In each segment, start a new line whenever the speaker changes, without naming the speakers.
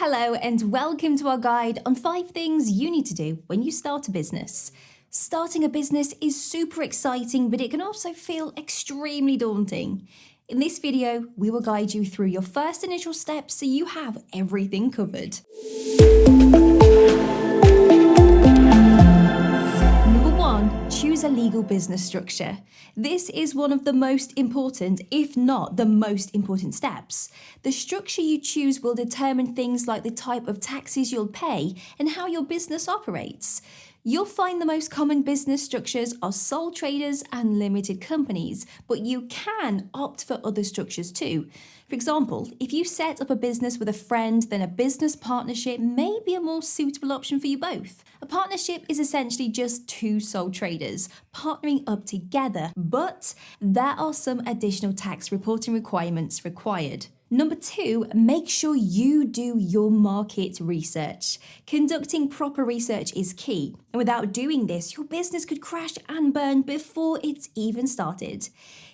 Hello and welcome to our guide on 5 things you need to do when you start a business. Starting a business is super exciting, but it can also feel extremely daunting. In this video, we will guide you through your first initial steps so you have everything covered. Number 1, choose a legal business structure. This is one of the most important, if not the most important steps. The structure you choose will determine things like the type of taxes you'll pay and how your business operates. You'll find the most common business structures are sole traders and limited companies, but you can opt for other structures too. For example, if you set up a business with a friend, then a business partnership may be a more suitable option for you both. A partnership is essentially just 2 sole traders partnering up together, but there are some additional tax reporting requirements required. Number 2, make sure you do your market research. Conducting proper research is key, and without doing this, your business could crash and burn before it's even started.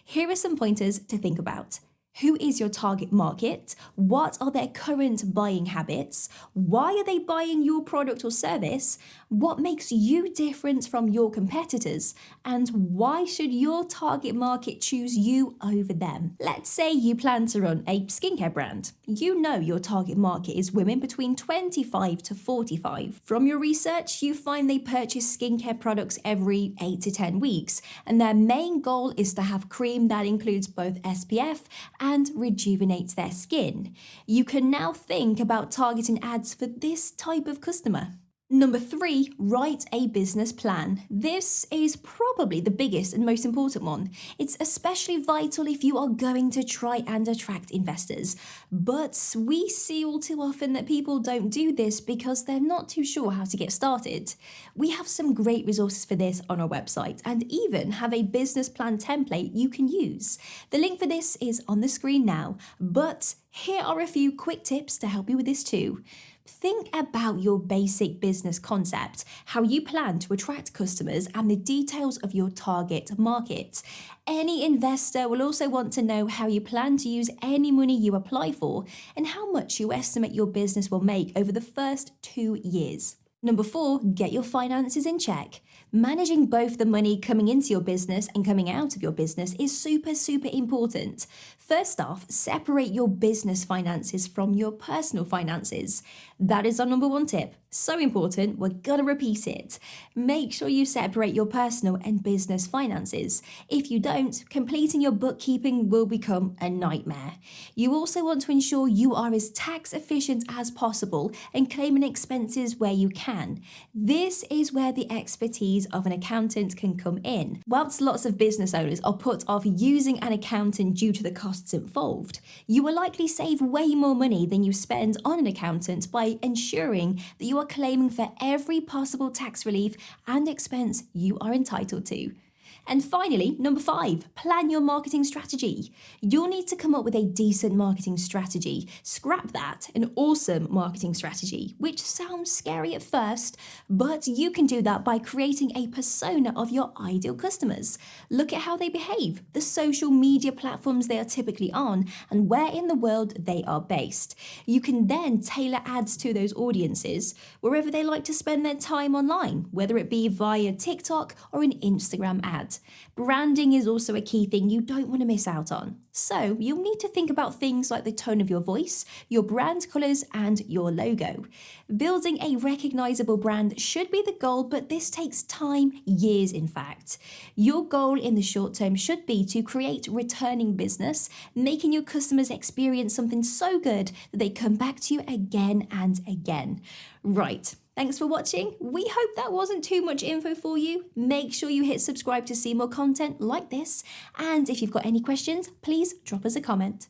Here are some pointers to think about. Who is your target market? What are their current buying habits? Why are they buying your product or service? What makes you different from your competitors? And why should your target market choose you over them? Let's say you plan to run a skincare brand. You know your target market is women between 25 to 45. From your research, you find they purchase skincare products every 8 to 10 weeks, and their main goal is to have cream that includes both SPF and rejuvenates their skin. You can now think about targeting ads for this type of customer. Number 3, write a business plan. This is probably the biggest and most important one. It's especially vital if you are going to try and attract investors. But we see all too often that people don't do this because they're not too sure how to get started. We have some great resources for this on our website and even have a business plan template you can use. The link for this is on the screen now, but here are a few quick tips to help you with this too. Think about your basic business concept, how you plan to attract customers, and the details of your target market. Any investor will also want to know how you plan to use any money you apply for and how much you estimate your business will make over the first 2 years. Number 4, get your finances in check. Managing both the money coming into your business and coming out of your business is super important. First off, separate your business finances from your personal finances. That is our number 1 tip. So important, we're gonna repeat it. Make sure you separate your personal and business finances. If you don't, completing your bookkeeping will become a nightmare. You also want to ensure you are as tax efficient as possible and claiming expenses where you can. This is where the expertise of an accountant can come in. Whilst lots of business owners are put off using an accountant due to the costs involved, you will likely save way more money than you spend on an accountant by ensuring that you are claiming for every possible tax relief and expense you are entitled to. And finally, number 5, plan your marketing strategy. You'll need to come up with a decent marketing strategy. Scrap that, an awesome marketing strategy, which sounds scary at first, but you can do that by creating a persona of your ideal customers. Look at how they behave, the social media platforms they are typically on, and where in the world they are based. You can then tailor ads to those audiences, wherever they like to spend their time online, whether it be via TikTok or an Instagram ad. Branding is also a key thing you don't want to miss out on. So you'll need to think about things like the tone of your voice, your brand colours, and your logo. Building a recognisable brand should be the goal, but this takes time, years in fact. Your goal in the short term should be to create returning business, making your customers experience something so good that they come back to you again and again. Right. Thanks for watching. We hope that wasn't too much info for you. Make sure you hit subscribe to see more content like this. And if you've got any questions, please drop us a comment.